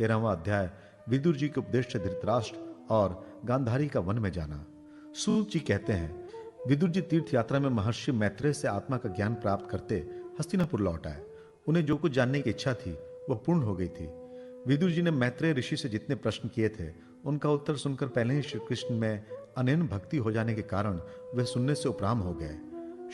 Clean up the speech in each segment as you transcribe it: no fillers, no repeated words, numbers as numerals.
13वां अध्याय। विदुर जी के उपदेश से धृतराष्ट्र और गांधारी का वन में जाना। सूत जी कहते हैं, विदुर जी तीर्थ यात्रा में महर्षि मैत्रेय से आत्मा का ज्ञान प्राप्त करते हस्तिनापुर लौट आए। उन्हें जो कुछ जानने की इच्छा थी वह पूर्ण हो गई थी। विदुर जी ने मैत्रेय ऋषि से जितने प्रश्न किए थे उनका उत्तर सुनकर पहले ही श्री कृष्ण में अनन्य भक्ति हो जाने के कारण वे सुनने से उपराम हो गए।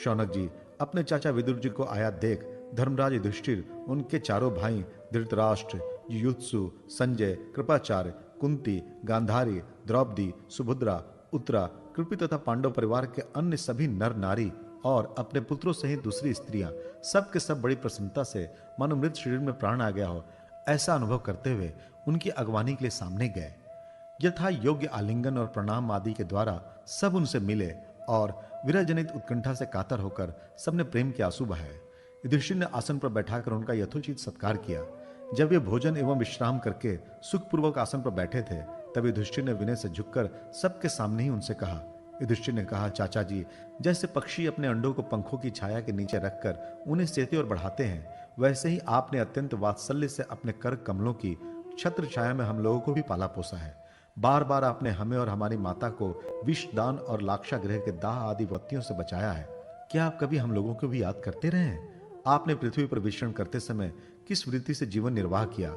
शौनक जी अपने चाचा विदुर जी को आया देख धर्मराज युधिष्ठिर, उनके चारों भाई धृतराष्ट्र, युयुत्सु, संजय, कृपाचार्य, कुंती, गांधारी, द्रौपदी, सुभद्रा, उत्तरा, कृपि तथा पांडव परिवार के अन्य सभी नर नारी और अपने पुत्रों सहित दूसरी स्त्रियां सब के सब बड़ी प्रसन्नता से मानो मृत शरीर में प्राण आ गया हो ऐसा अनुभव करते हुए उनकी अगवानी के लिए सामने गए। यथा योग्य आलिंगन और प्रणाम आदि के द्वारा सब उनसे मिले और विरह जनित उत्कंठा से कातर होकर सबने प्रेम के आंसू बहाए। युधिष्ठिर ने आसन पर बैठाकर उनका यथोचित सत्कार किया। जब ये भोजन एवं विश्राम करके सुखपूर्वक आसन पर बैठे थे तब युधिष्ठिर ने विनय से झुककर सबके सामने ही उनसे कहा। युधिष्ठिर ने कहा, चाचा जी, जैसे पक्षी अपने अंडों को पंखों की छाया के नीचे रखकर उन्हें सेते और बढ़ाते हैं, वैसे ही आपने अत्यंत वात्सल्य से अपने कर कमलों की छत्र छाया में हम लोगों को भी पाला पोसा है। बार बार आपने हमें और हमारी माता को विषदान और लाक्षागृह के दाह आदि वृत्तियों से बचाया है। क्या आप कभी हम लोगों को भी याद करते रहे हैं? आपने पृथ्वी पर विचरण करते समय किस वृत्ति से जीवन निर्वाह किया?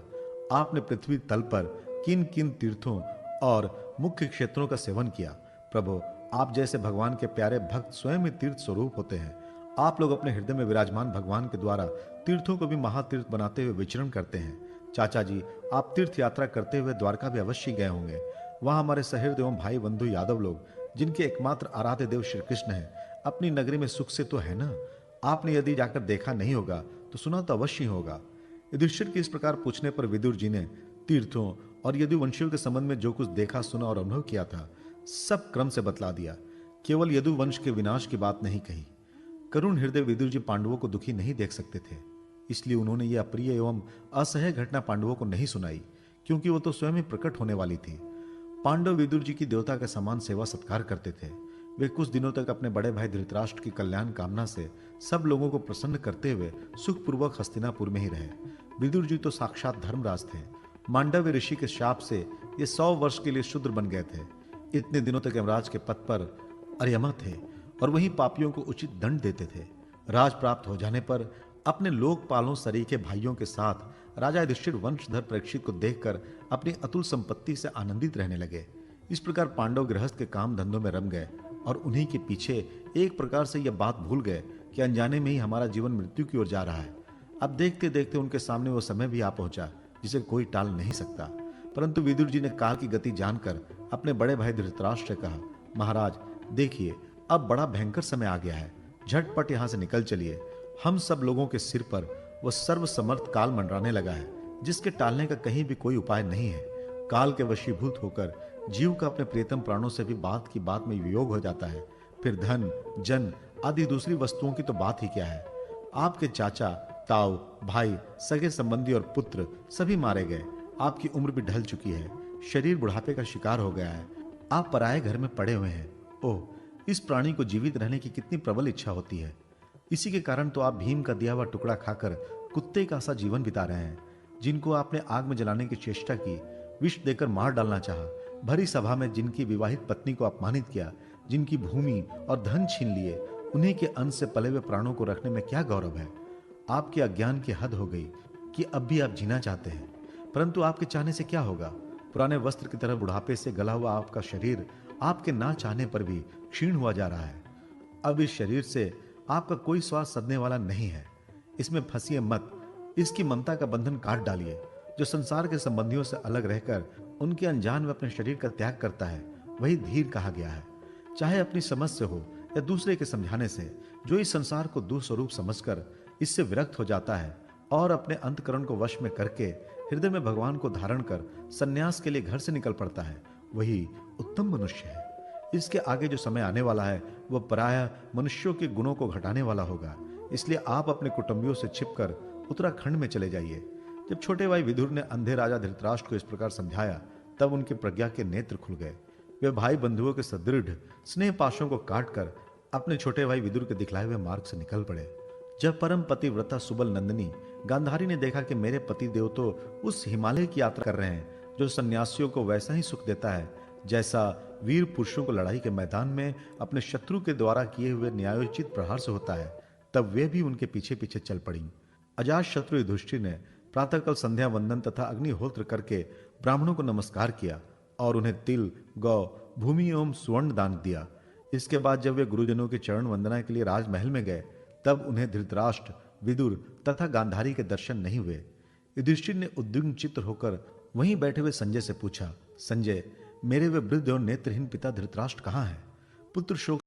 आपने पृथ्वी तल पर किन किन तीर्थों और मुख्य क्षेत्रों का सेवन किया? प्रभु, आप जैसे भगवान के प्यारे भक्त स्वयं ही तीर्थ स्वरूप होते हैं। आप लोग अपने हृदय में विराजमान भगवान के द्वारा तीर्थों को भी महातीर्थ बनाते हुए विचरण करते हैं। चाचा जी, आप तीर्थ यात्रा करते हुए द्वारका भी अवश्य गए होंगे। वहां हमारे सहृदय एवं भाई बंधु यादव लोग, जिनके एकमात्र आराध्य देव श्री कृष्ण है, अपनी नगरी में सुख से तो है ना? आपने यदि जाकर देखा नहीं होगा तो सुना तो अवश्य होगा। युधिष्ठिर के इस प्रकार पूछने पर विदुर जी ने तीर्थों और यदुवंशियों के संबंध में जो कुछ देखा, सुना और अनुभव किया था सब क्रम से बतला दिया। केवल यदुवंश के विनाश की बात नहीं कही। करुण हृदय विदुर जी पांडवों को दुखी नहीं देख सकते थे, इसलिए उन्होंने यह अप्रिय एवं असह्य घटना पांडवों को नहीं सुनाई, क्योंकि वो तो स्वयं ही प्रकट होने वाली थी। पांडव विदुर जी की देवता के समान सेवा सत्कार करते थे। वे कुछ दिनों तक अपने बड़े भाई धृतराष्ट्र की कल्याण कामना से सब लोगों को प्रसन्न करते हुए सुखपूर्वक हस्तिनापुर में ही रहे। विदुर जी तो साक्षात धर्मराज थे। मांडव्य ऋषि के शाप से ये 100 वर्ष के लिए शूद्र बन गए थे। इतने दिनों तक यमराज के पद पर अर्यमा थे और वही पापियों को उचित दंड देते थे। राज प्राप्त हो जाने पर अपने लोकपालों सरीखे भाइयों के साथ राजा युधिष्ठिर वंशधर परीक्षित को देखकर अपनी अतुल संपत्ति से आनंदित रहने लगे। इस प्रकार पांडव गृहस्थ के काम धंधों में रम गए और उन्हीं के पीछे एक प्रकार से यह बात भूल गए कि अनजाने में ही हमारा जीवन मृत्यु की ओर जा रहा है। अब देखते देखते उनके सामने वो समय भी आ पहुंचा जिसे कोई टाल नहीं सकता। परंतु विदुर जी ने काल की गति जानकर अपने बड़े भाई धृतराष्ट्र से कहा, महाराज देखिए, अब बड़ा भयंकर समय आ गया है, झटपट यहां से निकल चलिए। हम सब लोगों के सिर पर वह सर्वसमर्थ काल मंडराने लगा है, जिसके टालने का कहीं भी कोई उपाय नहीं है। काल के वशीभूत होकर जीव का अपने प्रियतम प्राणों से भी बात की बात में वियोग हो जाता है। फिर धन, जन आदि दूसरी वस्तुओं की तो बात ही क्या है। आपके चाचा, ताऊ, भाई, सगे संबंधी और पुत्र सभी मारे गए। आपकी उम्र भी ढल चुकी है, शरीर बुढ़ापे का शिकार हो गया है। आप पराये घर में पड़े हुए हैं। ओह, इस प्राणी को जीवित रहने की कितनी प्रबल इच्छा होती है। इसी के कारण तो आप भीम का दिया हुआ टुकड़ा खाकर कुत्ते का सा जीवन बिता रहे हैं। जिनको आपने आग में जलाने की चेष्टा की, विष देकर मार डालना चाहा, भरी सभा में जिनकी विवाहित पत्नी को अपमानित किया, जिनकी भूमि और धन छीन लिए, उन्हीं के अंश से पले हुए प्राणों को रखने में क्या गौरव है। आपके अज्ञान की हद हो गई कि अब भी आप जीना चाहते हैं, परंतु आपके चाहने से क्या होगा। पुराने वस्त्र की तरह बुढ़ापे से गला हुआ आपका शरीर आपके ना चाहने पर भी क्षीण हुआ जा रहा है। अब इस शरीर से आपका कोई स्वाद सदने वाला नहीं है। इसमें फंसिए मत, इसकी ममता का बंधन काट डालिए। जो संसार के संबंधियों से अलग रहकर उनके अनजान में अपने शरीर का त्याग करता है, वही धीर कहा गया है। चाहे अपनी समझ से हो या दूसरे के समझाने से, जो इस संसार को दुस्वरूप समझकर इससे विरक्त हो जाता है और अपने अंतकरण को वश में करके हृदय में भगवान को धारण कर सन्यास के लिए घर से निकल पड़ता है, वही उत्तम मनुष्य है। इसके आगे जो समय आने वाला है वह पराया मनुष्यों के गुणों को घटाने वाला होगा। इसलिए आप अपने कुटुंबियों से छिपकर उत्तराखंड में चले जाइए। जब छोटे भाई विदुर ने अंधे राजा धृतराष्ट्र को इस प्रकार समझाया, तब उनके प्रज्ञा के नेत्र खुल गए। वे भाई बंधुओं के सदृढ़ स्नेह पाशों को काटकर अपने छोटे भाई विदुर के दिखलाए हुए मार्ग से निकल पड़े। जब परम पतिव्रता सुबल नंदिनी गांधारी ने देखा कि मेरे पति देव तो उस हिमालय की यात्रा कर रहे हैं जो सन्यासियों को वैसा ही सुख देता है जैसा वीर पुरुषों को लड़ाई के मैदान में अपने शत्रु के द्वारा किए हुए न्यायोचित प्रहार से होता है। तब वे भी उनके पीछे पीछे चल पड़ी। अजात शत्रु युधिष्ठिर ने प्रातःकाल संध्या वंदन तथा अग्निहोत्र करके ब्राह्मणों को नमस्कार किया और उन्हें तिल, गौ, भूमि एवं स्वर्ण दान दिया। इसके बाद जब वे गुरुजनों के चरण वंदना के लिए राजमहल में गए, तब उन्हें धृतराष्ट्र, विदुर तथा गांधारी के दर्शन नहीं हुए। युधिष्ठिर ने उद्विग्न चित्त होकर वहीं बैठे हुए संजय से पूछा, संजय, मेरे वे वृद्ध और नेत्रहीन पिता धृतराष्ट्र कहाँ हैं? पुत्र शोक